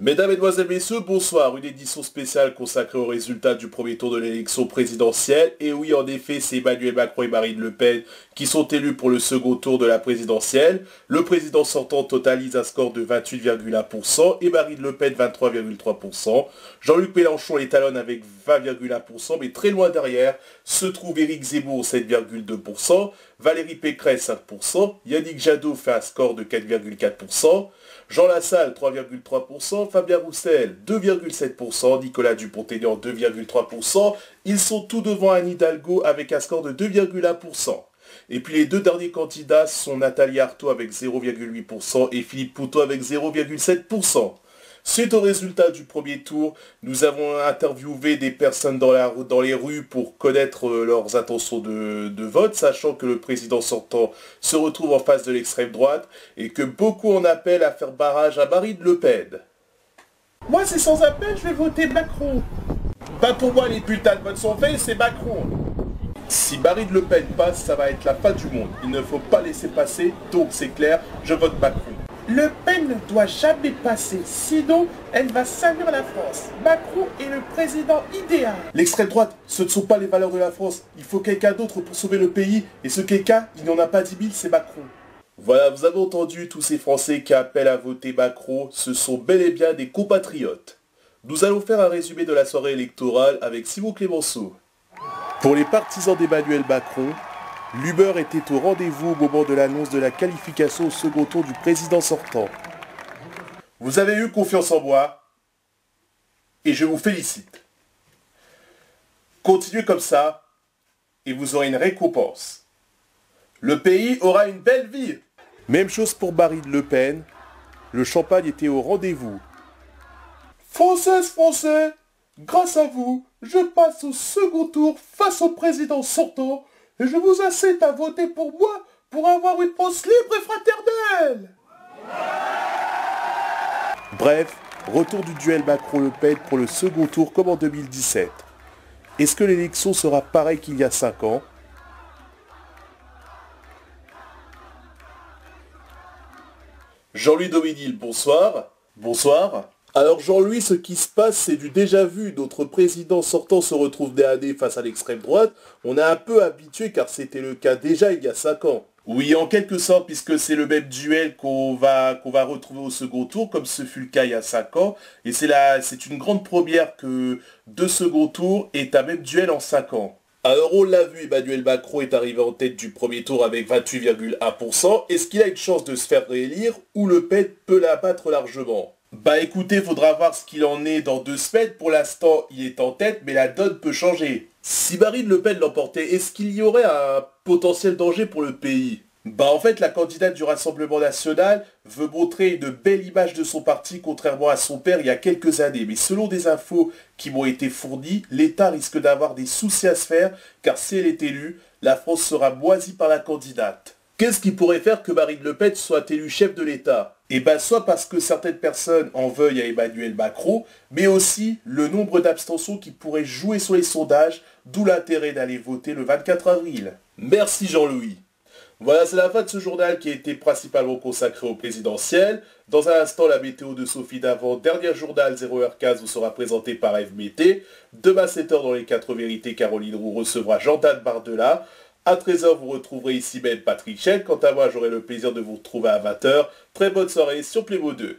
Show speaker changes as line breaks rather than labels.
Mesdames, Mesdemoiselles, Messieurs, bonsoir. Une édition spéciale consacrée aux résultats du premier tour de l'élection présidentielle. Et oui, en effet, c'est Emmanuel Macron et Marine Le Pen qui sont élus pour le second tour de la présidentielle. Le président sortant totalise un score de 28,1% et Marine Le Pen 23,3%. Jean-Luc Mélenchon étalonne avec 20,1%, mais très loin derrière se trouve Éric Zemmour 7,2%, Valérie Pécresse 5%, Yannick Jadot fait un score de 4,4%, Jean Lassalle 3,3%, Fabien Roussel 2,7%, Nicolas Dupont-Aignan 2,3%. Ils sont tous devant Anne Hidalgo avec un score de 2,1%. Et puis les deux derniers candidats sont Nathalie Arthaud avec 0,8% et Philippe Poutou avec 0,7%. Suite aux résultats du premier tour, nous avons interviewé des personnes dans les rues pour connaître leurs intentions de vote, sachant que le président sortant se retrouve en face de l'extrême droite et que beaucoup en appellent à faire barrage à Marine Le Pen.
Moi c'est sans appel, je vais voter Macron.
Pas pour moi, les bulletins de vote sont faits, c'est Macron. Si Marine Le Pen passe, ça va être la fin du monde. Il ne faut pas laisser passer, donc c'est clair, je vote Macron.
Le Pen ne doit jamais passer, sinon elle va salir la France. Macron est le président idéal.
L'extrême droite, ce ne sont pas les valeurs de la France. Il faut quelqu'un d'autre pour sauver le pays. Et ce quelqu'un, il n'y en a pas 10 000, c'est Macron. Voilà, vous avez entendu tous ces Français qui appellent à voter Macron. Ce sont bel et bien des compatriotes. Nous allons faire un résumé de la soirée électorale avec Simon Clémenceau. Pour les partisans d'Emmanuel Macron, l'humeur était au rendez-vous au moment de l'annonce de la qualification au second tour du président sortant. Vous avez eu confiance en moi et je vous félicite. Continuez comme ça et vous aurez une récompense. Le pays aura une belle vie. Même chose pour Marine Le Pen, le champagne était au rendez-vous.
Françaises, Français, grâce à vous, je passe au second tour face au président sortant et je vous incite à voter pour moi pour avoir une France libre et fraternelle.
Bref, retour du duel Macron-Le Pen pour le second tour comme en 2017. Est-ce que l'élection sera pareille qu'il y a 5 ans? Jean-Louis Doménil, bonsoir. Bonsoir. Alors Jean-Louis, ce qui se passe, c'est du déjà vu. Notre président sortant se retrouve nez à nez face à l'extrême droite. On est un peu habitué car c'était le cas déjà il y a 5 ans. Oui, en quelque sorte, puisque c'est le même duel qu'on va retrouver au second tour, comme ce fut le cas il y a 5 ans. Et c'est une grande première que deux second tours est un même duel en 5 ans. Alors on l'a vu, Emmanuel Macron est arrivé en tête du premier tour avec 28,1%. Est-ce qu'il a une chance de se faire réélire ou Le Pen peut la battre largement? Bah écoutez, faudra voir ce qu'il en est dans 2 semaines. Pour l'instant, il est en tête, mais la donne peut changer. Si Marine Le Pen l'emportait, est-ce qu'il y aurait un potentiel danger pour le pays? Bah en fait, la candidate du Rassemblement National veut montrer une belle image de son parti, contrairement à son père il y a quelques années. Mais selon des infos qui m'ont été fournies, l'État risque d'avoir des soucis à se faire, car si elle est élue, la France sera moisie par la candidate. Qu'est-ce qui pourrait faire que Marine Le Pen soit élue chef de l'État? Eh bien, soit parce que certaines personnes en veuillent à Emmanuel Macron, mais aussi le nombre d'abstentions qui pourraient jouer sur les sondages, d'où l'intérêt d'aller voter le 24 avril. Merci Jean-Louis. Voilà, c'est la fin de ce journal qui a été principalement consacré au présidentiel. Dans un instant, la météo de Sophie Davant, dernier journal 0h15, vous sera présenté par Eve Mété. Demain 7h dans les 4 vérités, Caroline Roux recevra Jordan Bardella. À 13h, vous retrouverez ici Ben Patrick Chel. Quant à moi, j'aurai le plaisir de vous retrouver à 20h. Très bonne soirée sur Playmo 2.